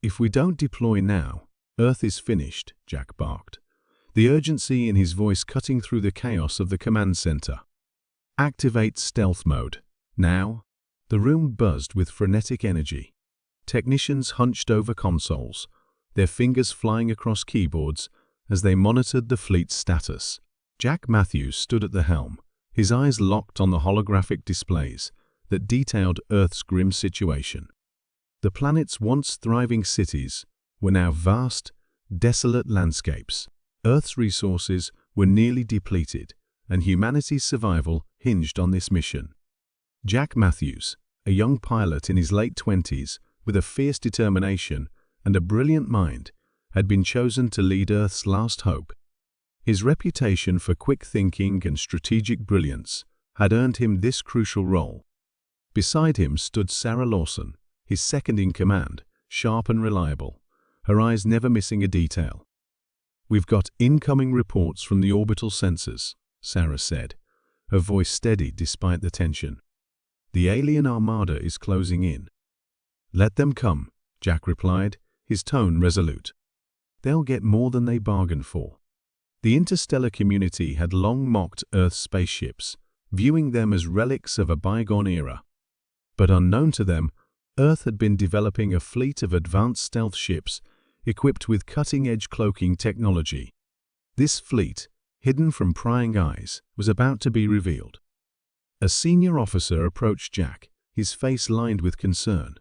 If we don't deploy now, Earth is finished, Jack barked, the urgency in his voice cutting through the chaos of the command center. Activate stealth mode. Now. The room buzzed with frenetic energy. Technicians hunched over consoles, their fingers flying across keyboards as they monitored the fleet's status. Jack Matthews stood at the helm, his eyes locked on the holographic displays that detailed Earth's grim situation. The planet's once thriving cities were now vast, desolate landscapes. Earth's resources were nearly depleted, and humanity's survival hinged on this mission. Jack Matthews, a young pilot in his late 20s with a fierce determination and a brilliant mind, had been chosen to lead Earth's last hope. His reputation for quick thinking and strategic brilliance had earned him this crucial role. Beside him stood Sarah Lawson, his second-in-command, sharp and reliable, her eyes never missing a detail. "We've got incoming reports from the orbital sensors," Sarah said, her voice steady despite the tension. "The alien armada is closing in." "Let them come," Jack replied, his tone resolute. "They'll get more than they bargained for." The interstellar community had long mocked Earth's spaceships, viewing them as relics of a bygone era. But unknown to them, Earth had been developing a fleet of advanced stealth ships equipped with cutting-edge cloaking technology. This fleet, hidden from prying eyes, was about to be revealed. A senior officer approached Jack, his face lined with concern.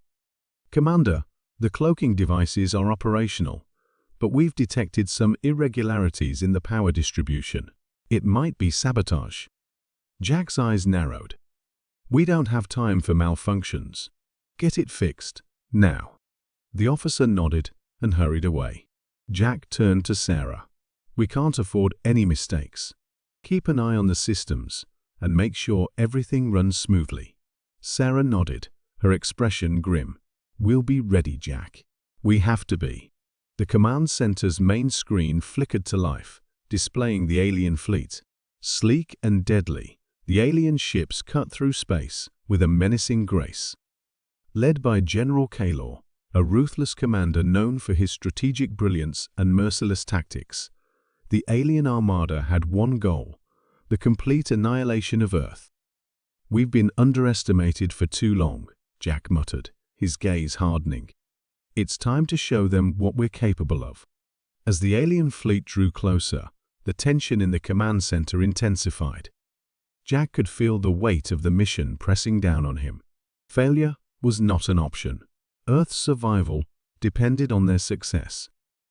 "Commander, the cloaking devices are operational, but we've detected some irregularities in the power distribution. It might be sabotage." Jack's eyes narrowed. "We don't have time for malfunctions. Get it fixed, now." The officer nodded and hurried away. Jack turned to Sarah. "We can't afford any mistakes. Keep an eye on the systems and make sure everything runs smoothly." Sarah nodded, her expression grim. "We'll be ready, Jack. We have to be." The command center's main screen flickered to life, displaying the alien fleet. Sleek and deadly, the alien ships cut through space with a menacing grace. Led by General Kaylor, a ruthless commander known for his strategic brilliance and merciless tactics, the alien armada had one goal: the complete annihilation of Earth. "We've been underestimated for too long," Jack muttered, his gaze hardening. "It's time to show them what we're capable of." As the alien fleet drew closer, the tension in the command center intensified. Jack could feel the weight of the mission pressing down on him. Failure was not an option. Earth's survival depended on their success.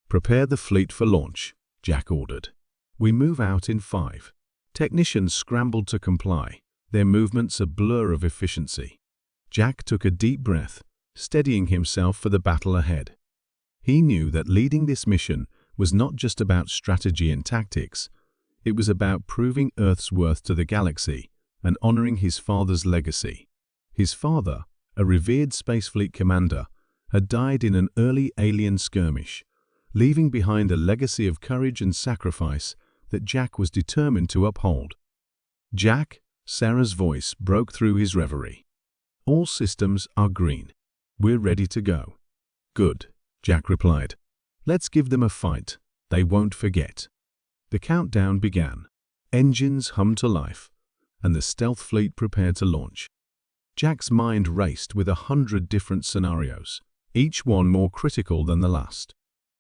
"Prepare the fleet for launch," Jack ordered. "We move out in 5. Technicians scrambled to comply, their movements a blur of efficiency. Jack took a deep breath, steadying himself for the battle ahead. He knew that leading this mission was not just about strategy and tactics. It was about proving Earth's worth to the galaxy and honoring his father's legacy. His father, a revered spacefleet commander, had died in an early alien skirmish, leaving behind a legacy of courage and sacrifice that Jack was determined to uphold. "Jack," Sarah's voice broke through his reverie. "All systems are green. We're ready to go." "Good," Jack replied. "Let's give them a fight they won't forget." The countdown began. Engines hummed to life, and the stealth fleet prepared to launch. Jack's mind raced with 100 different scenarios, each one more critical than the last.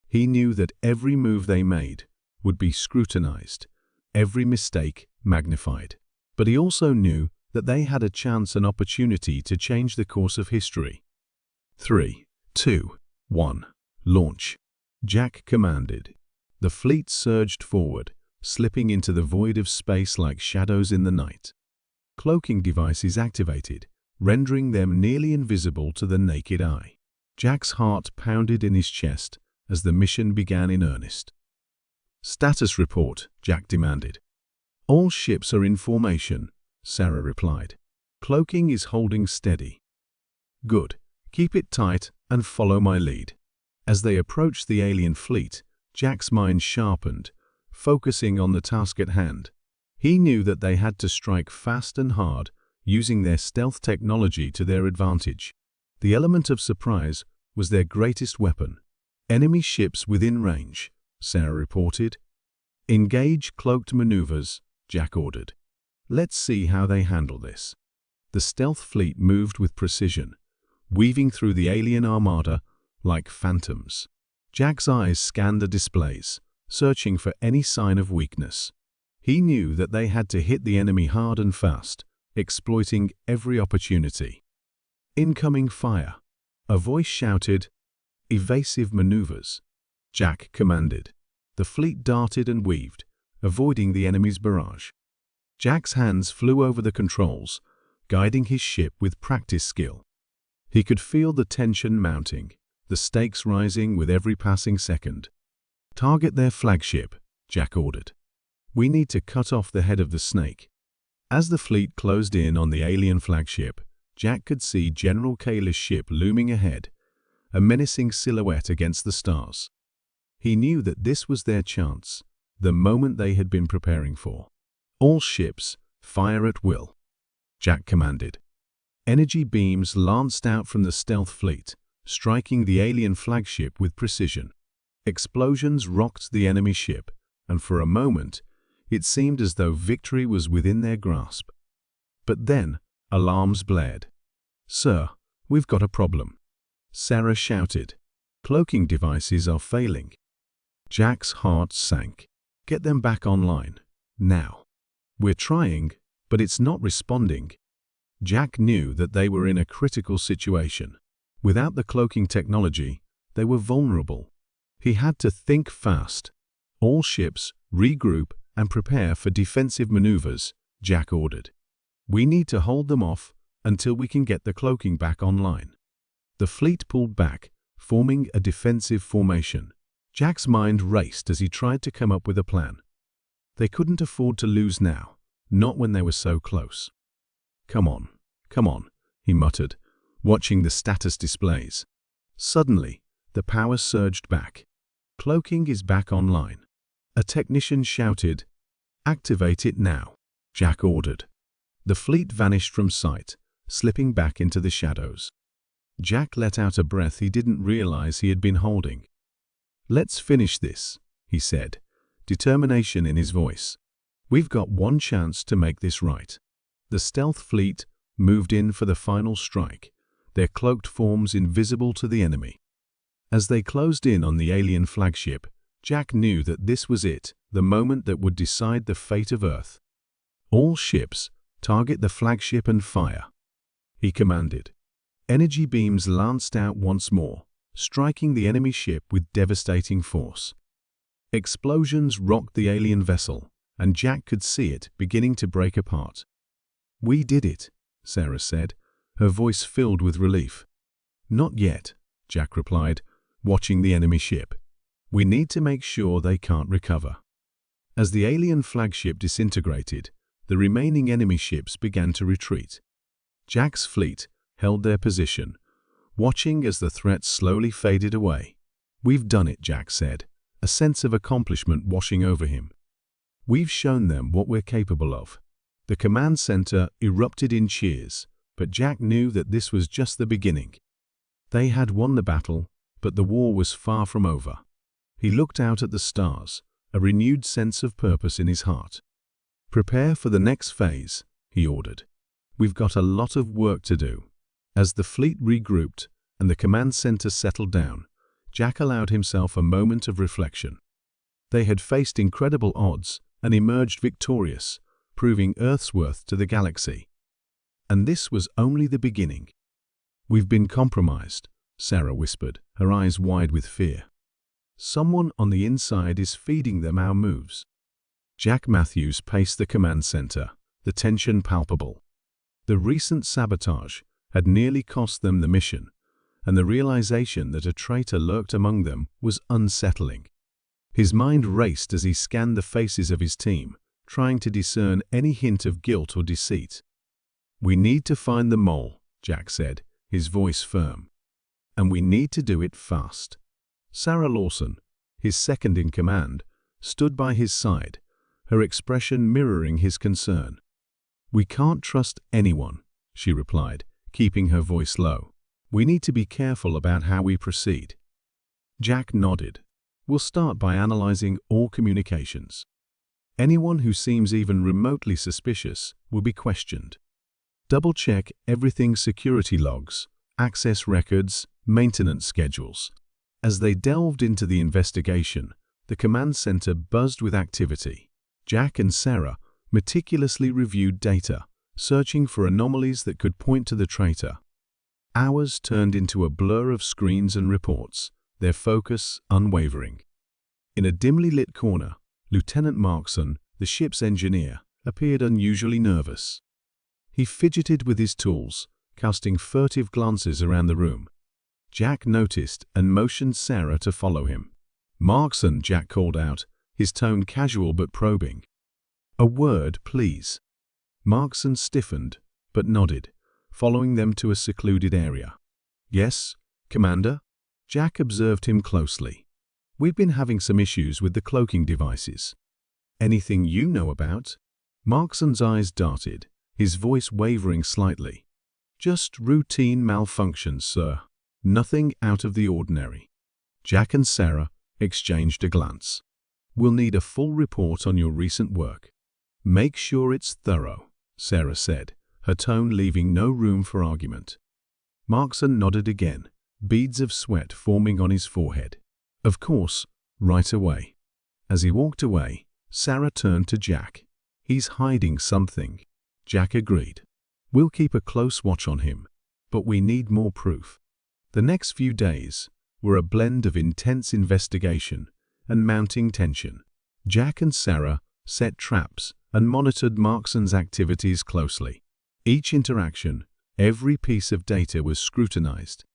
He knew that every move they made would be scrutinized, every mistake magnified. But he also knew that they had a chance and opportunity to change the course of history. 3, 2, 1, launch, Jack commanded. The fleet surged forward, slipping into the void of space like shadows in the night. Cloaking devices activated, rendering them nearly invisible to the naked eye. Jack's heart pounded in his chest as the mission began in earnest. "Status report," Jack demanded. "All ships are in formation," Sarah replied. "Cloaking is holding steady." "Good. Keep it tight and follow my lead." As they approached the alien fleet, Jack's mind sharpened, focusing on the task at hand. He knew that they had to strike fast and hard, using their stealth technology to their advantage. The element of surprise was their greatest weapon. Enemy ships within range, Sarah reported. Engage cloaked maneuvers, Jack ordered. Let's see how they handle this. The stealth fleet moved with precision, weaving through the alien armada like phantoms. Jack's eyes scanned the displays, searching for any sign of weakness. He knew that they had to hit the enemy hard and fast, exploiting every opportunity. Incoming fire. A voice shouted. Evasive maneuvers, Jack commanded. The fleet darted and weaved, avoiding the enemy's barrage. Jack's hands flew over the controls, guiding his ship with practiced skill. He could feel the tension mounting, the stakes rising with every passing second. Target their flagship, Jack ordered. We need to cut off the head of the snake. As the fleet closed in on the alien flagship, Jack could see General Kayla's ship looming ahead, a menacing silhouette against the stars. He knew that this was their chance, the moment they had been preparing for. All ships, fire at will, Jack commanded. Energy beams lanced out from the stealth fleet, striking the alien flagship with precision. Explosions rocked the enemy ship, and for a moment, it seemed as though victory was within their grasp. But then, alarms blared. "Sir, we've got a problem," Sarah shouted. "Cloaking devices are failing." Jack's heart sank. "Get them back online, now." "We're trying, but it's not responding." Jack knew that they were in a critical situation. Without the cloaking technology, they were vulnerable. He had to think fast. "All ships, regroup and prepare for defensive maneuvers," Jack ordered. "We need to hold them off until we can get the cloaking back online." The fleet pulled back, forming a defensive formation. Jack's mind raced as he tried to come up with a plan. They couldn't afford to lose now, not when they were so close. Come on," he muttered, watching the status displays. Suddenly, the power surged back. "Cloaking is back online." A technician shouted. "Activate it now," Jack ordered. The fleet vanished from sight, slipping back into the shadows. Jack let out a breath he didn't realize he had been holding. "Let's finish this," he said, determination in his voice. "We've got one chance to make this right." The stealth fleet moved in for the final strike, their cloaked forms invisible to the enemy. As they closed in on the alien flagship, Jack knew that this was it, the moment that would decide the fate of Earth. "All ships, target the flagship and fire," he commanded. Energy beams lanced out once more, striking the enemy ship with devastating force. Explosions rocked the alien vessel, and Jack could see it beginning to break apart. "We did it," Sarah said, her voice filled with relief. "Not yet," Jack replied, watching the enemy ship. "We need to make sure they can't recover." As the alien flagship disintegrated, the remaining enemy ships began to retreat. Jack's fleet held their position, watching as the threat slowly faded away. "We've done it," Jack said, a sense of accomplishment washing over him. "We've shown them what we're capable of." The command center erupted in cheers, but Jack knew that this was just the beginning. They had won the battle, but the war was far from over. He looked out at the stars, a renewed sense of purpose in his heart. "Prepare for the next phase," he ordered. "We've got a lot of work to do." As the fleet regrouped and the command center settled down, Jack allowed himself a moment of reflection. They had faced incredible odds and emerged victorious, proving Earth's worth to the galaxy. And this was only the beginning. "We've been compromised," Sarah whispered, her eyes wide with fear. "Someone on the inside is feeding them our moves." Jack Matthews paced the command center, the tension palpable. The recent sabotage had nearly cost them the mission, and the realization that a traitor lurked among them was unsettling. His mind raced as he scanned the faces of his team, trying to discern any hint of guilt or deceit. "We need to find the mole," Jack said, his voice firm. "And we need to do it fast." Sarah Lawson, his second in command, stood by his side, her expression mirroring his concern. "We can't trust anyone," she replied, keeping her voice low. We need to be careful about how we proceed. Jack nodded. We'll start by analyzing all communications. Anyone who seems even remotely suspicious will be questioned. Double-check everything's security logs, access records, maintenance schedules. As they delved into the investigation, the command center buzzed with activity. Jack and Sarah meticulously reviewed data, searching for anomalies that could point to the traitor. Hours turned into a blur of screens and reports, their focus unwavering. In a dimly lit corner, Lieutenant Markson, the ship's engineer, appeared unusually nervous. He fidgeted with his tools, casting furtive glances around the room. Jack noticed and motioned Sarah to follow him. "Markson," Jack called out, his tone casual but probing. "A word, please." Markson stiffened, but nodded, following them to a secluded area. "Yes, Commander?" Jack observed him closely. "We've been having some issues with the cloaking devices." "Anything you know about?" Markson's eyes darted, his voice wavering slightly. "Just routine malfunctions, sir. Nothing out of the ordinary." Jack and Sarah exchanged a glance. "We'll need a full report on your recent work." "Make sure it's thorough," Sarah said, her tone leaving no room for argument. Markson nodded again, beads of sweat forming on his forehead. "Of course, right away." As he walked away, Sarah turned to Jack. "He's hiding something." Jack agreed. "We'll keep a close watch on him, but we need more proof." The next few days were a blend of intense investigation and mounting tension. Jack and Sarah set traps and monitored Markson's activities closely. Each interaction, every piece of data was scrutinized.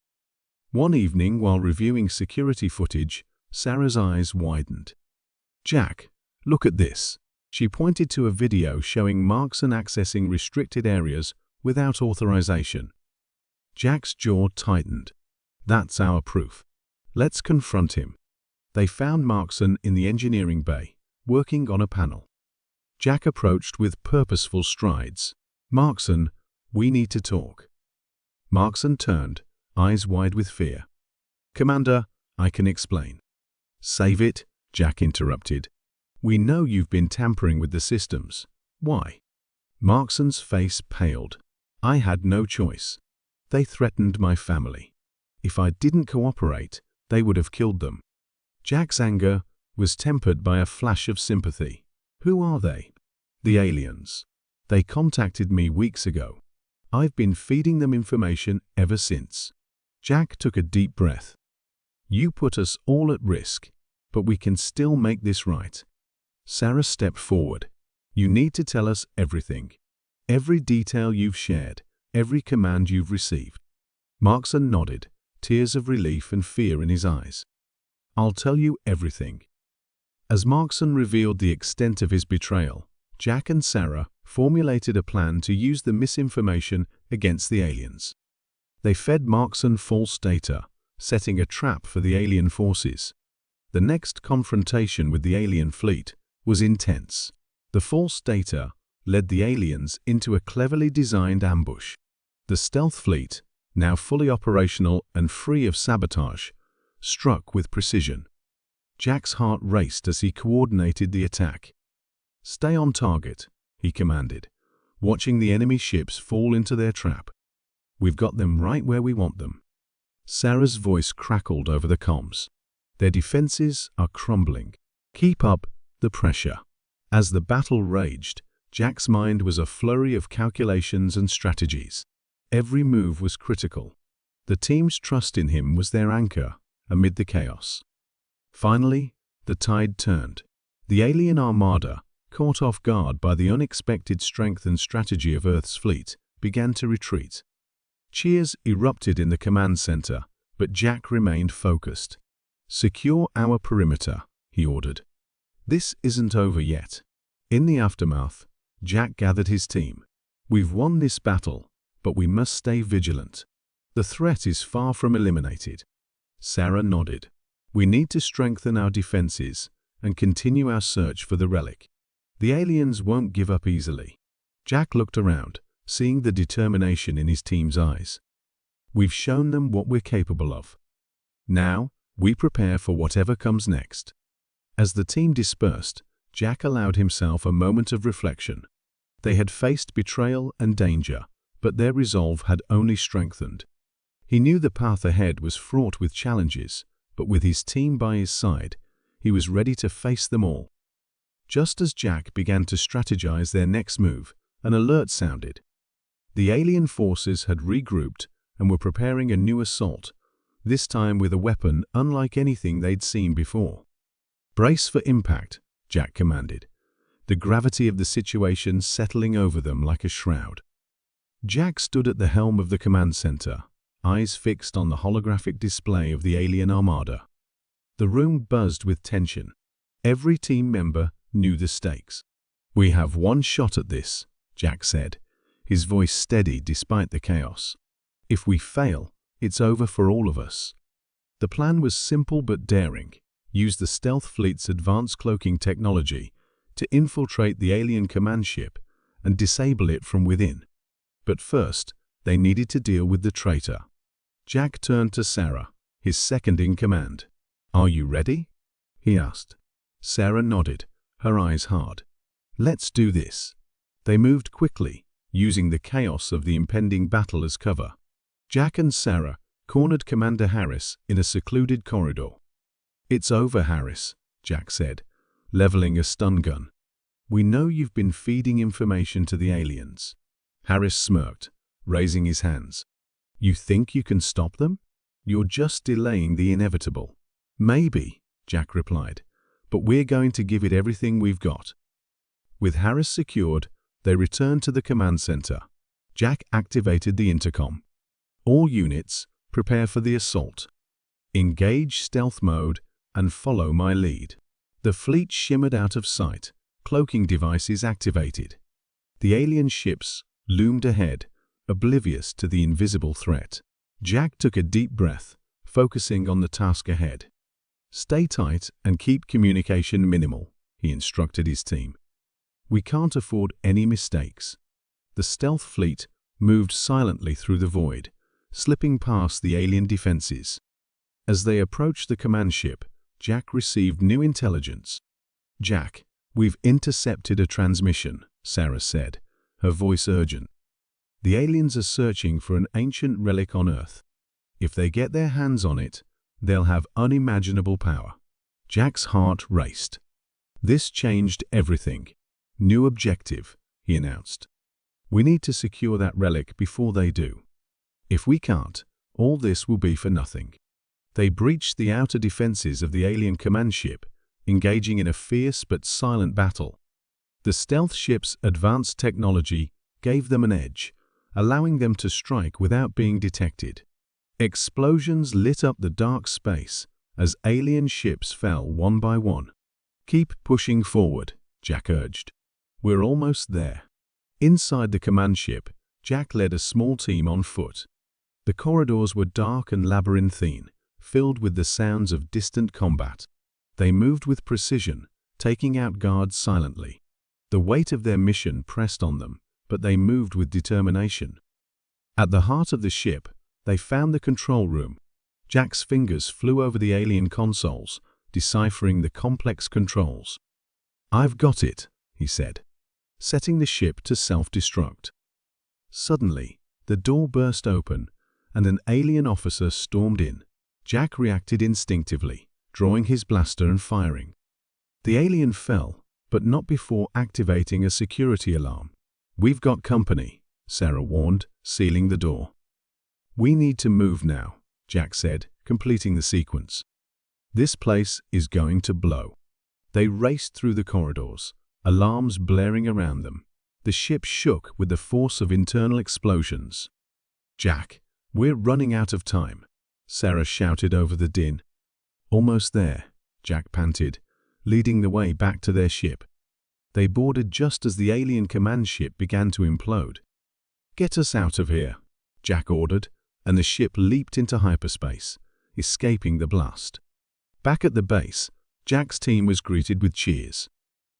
One evening, while reviewing security footage, Sarah's eyes widened. "Jack, look at this." She pointed to a video showing Markson accessing restricted areas without authorization. Jack's jaw tightened. "That's our proof. Let's confront him." They found Markson in the engineering bay, working on a panel. Jack approached with purposeful strides. "Markson, we need to talk." Markson turned, eyes wide with fear. "Commander, I can explain." "Save it," Jack interrupted. "We know you've been tampering with the systems. Why?" Markson's face paled. "I had no choice. They threatened my family. If I didn't cooperate, they would have killed them." Jack's anger was tempered by a flash of sympathy. "Who are they?" "The aliens. They contacted me weeks ago. I've been feeding them information ever since." Jack took a deep breath. "You put us all at risk, but we can still make this right." Sarah stepped forward. "You need to tell us everything. Every detail you've shared, every command you've received." Markson nodded, tears of relief and fear in his eyes. "I'll tell you everything." As Markson revealed the extent of his betrayal, Jack and Sarah formulated a plan to use the misinformation against the aliens. They fed Markson false data, setting a trap for the alien forces. The next confrontation with the alien fleet was intense. The false data led the aliens into a cleverly designed ambush. The stealth fleet, now fully operational and free of sabotage, struck with precision. Jack's heart raced as he coordinated the attack. "Stay on target," he commanded, watching the enemy ships fall into their trap. "We've got them right where we want them." Sarah's voice crackled over the comms. "Their defenses are crumbling. Keep up the pressure." As the battle raged, Jack's mind was a flurry of calculations and strategies. Every move was critical. The team's trust in him was their anchor amid the chaos. Finally, the tide turned. The alien armada, caught off guard by the unexpected strength and strategy of Earth's fleet, began to retreat. Cheers erupted in the command center, but Jack remained focused. "Secure our perimeter," he ordered. "This isn't over yet." In the aftermath, Jack gathered his team. "We've won this battle, but we must stay vigilant. The threat is far from eliminated." Sarah nodded. "We need to strengthen our defenses and continue our search for the relic. The aliens won't give up easily." Jack looked around, seeing the determination in his team's eyes. We've shown them what we're capable of. Now, we prepare for whatever comes next." As the team dispersed, Jack allowed himself a moment of reflection. They had faced betrayal and danger, but their resolve had only strengthened. He knew the path ahead was fraught with challenges, but with his team by his side, he was ready to face them all. Just as Jack began to strategize their next move, an alert sounded. The alien forces had regrouped and were preparing a new assault, this time with a weapon unlike anything they'd seen before. "Brace for impact," Jack commanded, the gravity of the situation settling over them like a shroud. Jack stood at the helm of the command center, eyes fixed on the holographic display of the alien armada. The room buzzed with tension. Every team member knew the stakes. "We have one shot at this," Jack said, his voice steady despite the chaos. "If we fail, it's over for all of us." The plan was simple but daring. Use the stealth fleet's advanced cloaking technology to infiltrate the alien command ship and disable it from within. But first, they needed to deal with the traitor. Jack turned to Sarah, his second in command. "Are you ready?" he asked. Sarah nodded, her eyes hard. "Let's do this." They moved quickly, using the chaos of the impending battle as cover. Jack and Sarah cornered Commander Harris in a secluded corridor. "It's over, Harris," Jack said, leveling a stun gun. "We know you've been feeding information to the aliens." Harris smirked, raising his hands. "You think you can stop them? You're just delaying the inevitable." "Maybe," Jack replied, "but we're going to give it everything we've got." With Harris secured, they returned to the command center. Jack activated the intercom. "All units, prepare for the assault. Engage stealth mode and follow my lead." The fleet shimmered out of sight, cloaking devices activated. The alien ships loomed ahead, oblivious to the invisible threat. Jack took a deep breath, focusing on the task ahead. "Stay tight and keep communication minimal," he instructed his team. "We can't afford any mistakes." The stealth fleet moved silently through the void, slipping past the alien defenses. As they approached the command ship, Jack received new intelligence. "Jack, we've intercepted a transmission," Sarah said, her voice urgent. "The aliens are searching for an ancient relic on Earth. If they get their hands on it, they'll have unimaginable power." Jack's heart raced. This changed everything. "New objective," he announced. "We need to secure that relic before they do. If we can't, all this will be for nothing." They breached the outer defenses of the alien command ship, engaging in a fierce but silent battle. The stealth ship's advanced technology gave them an edge, allowing them to strike without being detected. Explosions lit up the dark space as alien ships fell one by one. "Keep pushing forward," Jack urged. "We're almost there." Inside the command ship, Jack led a small team on foot. The corridors were dark and labyrinthine, filled with the sounds of distant combat. They moved with precision, taking out guards silently. The weight of their mission pressed on them, but they moved with determination. At the heart of the ship, they found the control room. Jack's fingers flew over the alien consoles, deciphering the complex controls. "I've got it," he said, setting the ship to self-destruct. Suddenly, the door burst open, and an alien officer stormed in. Jack reacted instinctively, drawing his blaster and firing. The alien fell, but not before activating a security alarm. "We've got company," Sarah warned, sealing the door. "We need to move now," Jack said, completing the sequence. "This place is going to blow." They raced through the corridors, alarms blaring around them. The ship shook with the force of internal explosions. "Jack, we're running out of time," Sarah shouted over the din. "Almost there," Jack panted, leading the way back to their ship. They boarded just as the alien command ship began to implode. "Get us out of here," Jack ordered, and the ship leaped into hyperspace, escaping the blast. Back at the base, Jack's team was greeted with cheers.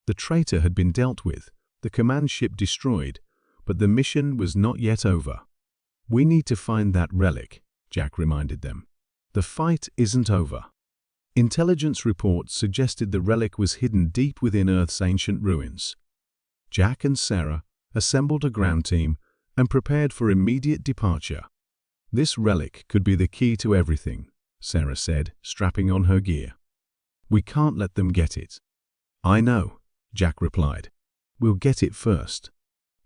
The traitor had been dealt with, the command ship destroyed, but the mission was not yet over. "We need to find that relic," Jack reminded them. The fight isn't over. Intelligence reports suggested the relic was hidden deep within Earth's ancient ruins. Jack and Sarah assembled a ground team and prepared for immediate departure. This relic could be the key to everything, Sarah said, strapping on her gear. We can't let them get it. I know, Jack replied. We'll get it first.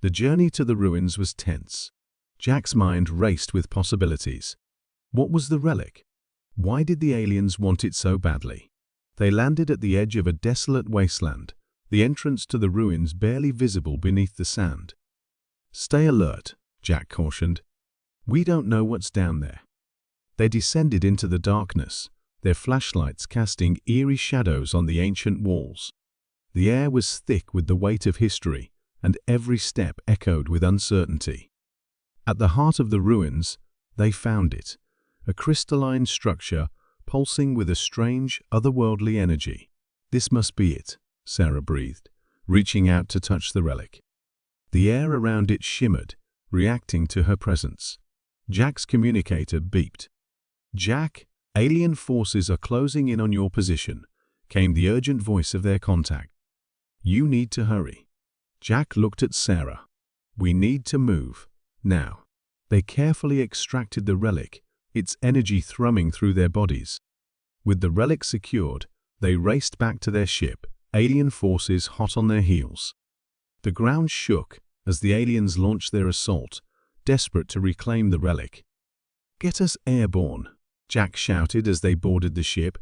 The journey to the ruins was tense. Jack's mind raced with possibilities. What was the relic? Why did the aliens want it so badly? They landed at the edge of a desolate wasteland, the entrance to the ruins barely visible beneath the sand. Stay alert, Jack cautioned. We don't know what's down there. They descended into the darkness, their flashlights casting eerie shadows on the ancient walls. The air was thick with the weight of history, and every step echoed with uncertainty. At the heart of the ruins, they found it, a crystalline structure pulsing with a strange, otherworldly energy. This must be it, Sarah breathed, reaching out to touch the relic. The air around it shimmered, reacting to her presence. Jack's communicator beeped. Jack, alien forces are closing in on your position, came the urgent voice of their contact. You need to hurry. Jack looked at Sarah. We need to move. Now. They carefully extracted the relic, its energy thrumming through their bodies. With the relic secured, they raced back to their ship, alien forces hot on their heels. The ground shook as the aliens launched their assault, desperate to reclaim the relic. Get us airborne, Jack shouted as they boarded the ship.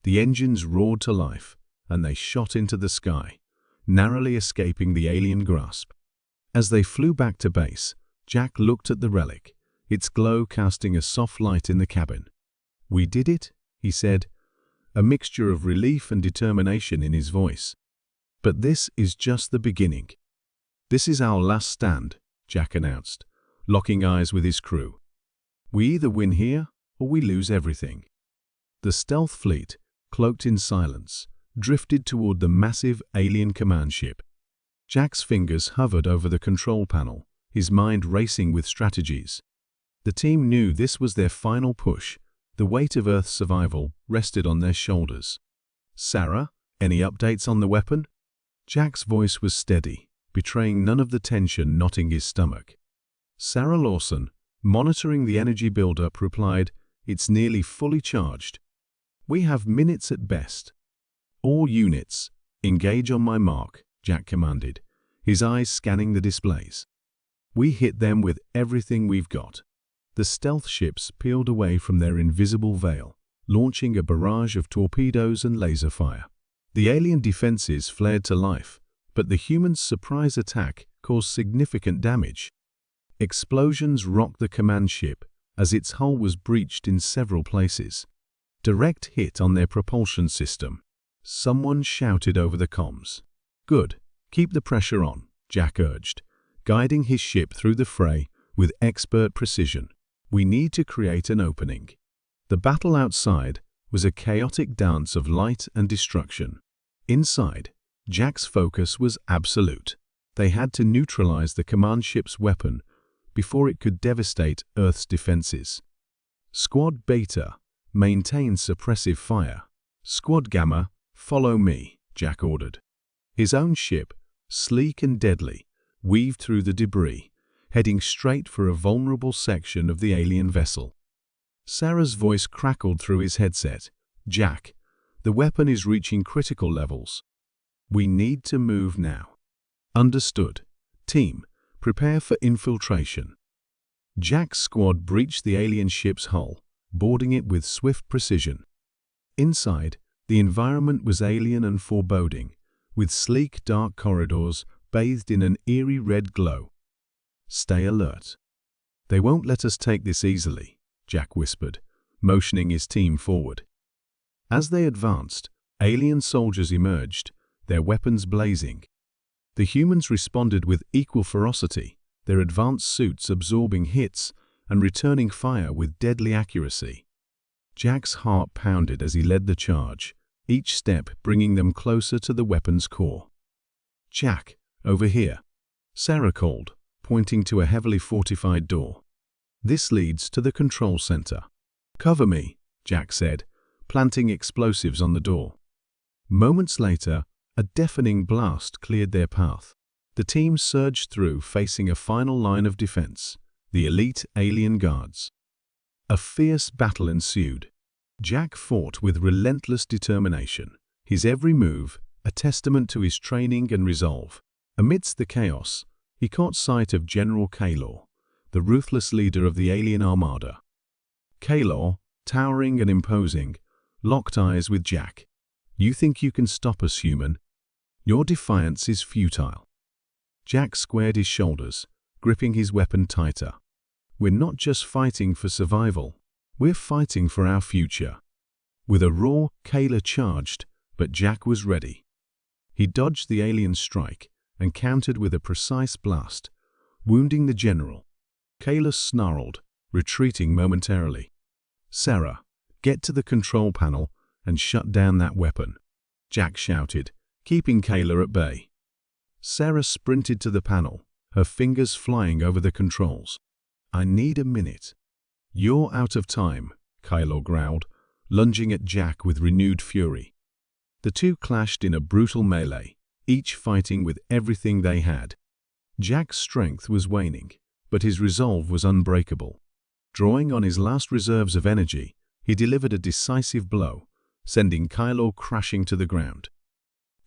The engines roared to life, and they shot into the sky, narrowly escaping the alien grasp. As they flew back to base, Jack looked at the relic, its glow casting a soft light in the cabin. We did it, he said, a mixture of relief and determination in his voice. But this is just the beginning. This is our last stand, Jack announced, locking eyes with his crew. We either win here or we lose everything. The stealth fleet, cloaked in silence, drifted toward the massive alien command ship. Jack's fingers hovered over the control panel, his mind racing with strategies. The team knew this was their final push. The weight of Earth's survival rested on their shoulders. Sarah, any updates on the weapon? Jack's voice was steady, betraying none of the tension knotting his stomach. Sarah Lawson, monitoring the energy buildup, replied, It's nearly fully charged. We have minutes at best. All units, engage on my mark, Jack commanded, his eyes scanning the displays. We hit them with everything we've got. The stealth ships peeled away from their invisible veil, launching a barrage of torpedoes and laser fire. The alien defenses flared to life, but the humans' surprise attack caused significant damage. Explosions rocked the command ship as its hull was breached in several places. Direct hit on their propulsion system. Someone shouted over the comms. Good, keep the pressure on, Jack urged, guiding his ship through the fray with expert precision. We need to create an opening. The battle outside was a chaotic dance of light and destruction. Inside, Jack's focus was absolute. They had to neutralize the command ship's weapon before it could devastate Earth's defenses. Squad Beta, maintain suppressive fire. Squad Gamma, follow me, Jack ordered. His own ship, sleek and deadly, weaved through the debris, heading straight for a vulnerable section of the alien vessel. Sarah's voice crackled through his headset. Jack, the weapon is reaching critical levels. We need to move now. Understood. Team, prepare for infiltration. Jack's squad breached the alien ship's hull, boarding it with swift precision. Inside, the environment was alien and foreboding, with sleek dark corridors bathed in an eerie red glow. Stay alert. They won't let us take this easily, Jack whispered, motioning his team forward. As they advanced, alien soldiers emerged, their weapons blazing. The humans responded with equal ferocity, their advanced suits absorbing hits and returning fire with deadly accuracy. Jack's heart pounded as he led the charge, each step bringing them closer to the weapon's core. Jack, over here, Sarah called, pointing to a heavily fortified door. This leads to the control center. "Cover me," Jack said, planting explosives on the door. Moments later, a deafening blast cleared their path. The team surged through, facing a final line of defense, the elite alien guards. A fierce battle ensued. Jack fought with relentless determination, his every move a testament to his training and resolve. Amidst the chaos, he caught sight of General Kaylor, the ruthless leader of the alien armada. Kaylor, towering and imposing, locked eyes with Jack. "You think you can stop us, human? Your defiance is futile." Jack squared his shoulders, gripping his weapon tighter. "We're not just fighting for survival, we're fighting for our future." With a roar, Kaylor charged, but Jack was ready. He dodged the alien strike and countered with a precise blast, wounding the general. Kaylor snarled, retreating momentarily. "Sarah, get to the control panel and shut down that weapon," Jack shouted, keeping Kaylor at bay. Sarah sprinted to the panel, her fingers flying over the controls. "I need a minute." "You're out of time," Kaylor growled, lunging at Jack with renewed fury. The two clashed in a brutal melee, each fighting with everything they had. Jack's strength was waning, but his resolve was unbreakable. Drawing on his last reserves of energy, he delivered a decisive blow, sending Kaylor crashing to the ground.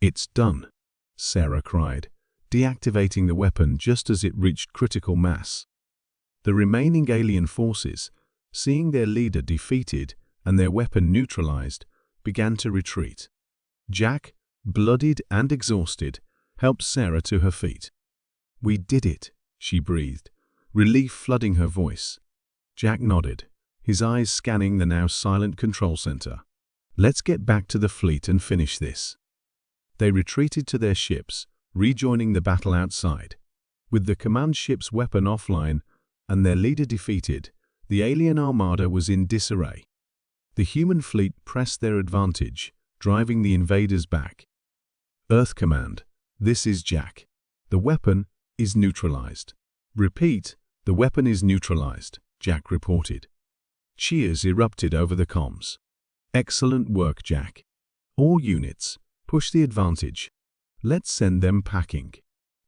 "It's done," Sarah cried, deactivating the weapon just as it reached critical mass. The remaining alien forces, seeing their leader defeated and their weapon neutralized, began to retreat. Jack, bloodied and exhausted, helped Sarah to her feet. "We did it," she breathed, relief flooding her voice. Jack nodded, his eyes scanning the now silent control center. "Let's get back to the fleet and finish this." They retreated to their ships, rejoining the battle outside. With the command ship's weapon offline and their leader defeated, the alien armada was in disarray. The human fleet pressed their advantage, driving the invaders back. "Earth Command, this is Jack. The weapon is neutralized." "Repeat, the weapon is neutralized," Jack reported. Cheers erupted over the comms. "Excellent work, Jack. All units, push the advantage. Let's send them packing."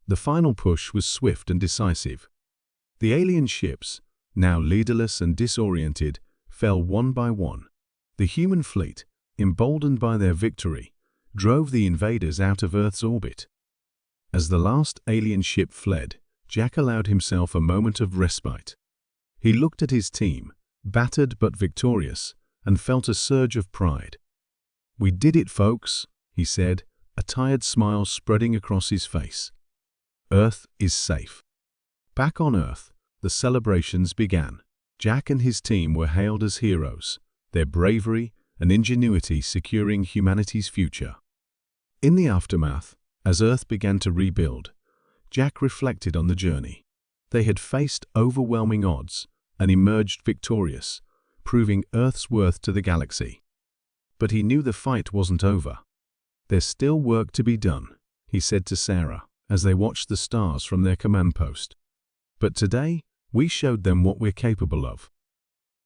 The final push was swift and decisive. The alien ships, now leaderless and disoriented, fell one by one. The human fleet, emboldened by their victory, drove the invaders out of Earth's orbit. As the last alien ship fled, Jack allowed himself a moment of respite. He looked at his team, battered but victorious, and felt a surge of pride. "We did it, folks," he said, a tired smile spreading across his face. "Earth is safe." Back on Earth, the celebrations began. Jack and his team were hailed as heroes, their bravery and ingenuity securing humanity's future. In the aftermath, as Earth began to rebuild, Jack reflected on the journey. They had faced overwhelming odds and emerged victorious, proving Earth's worth to the galaxy. But he knew the fight wasn't over. "There's still work to be done," he said to Sarah as they watched the stars from their command post. "But today, we showed them what we're capable of."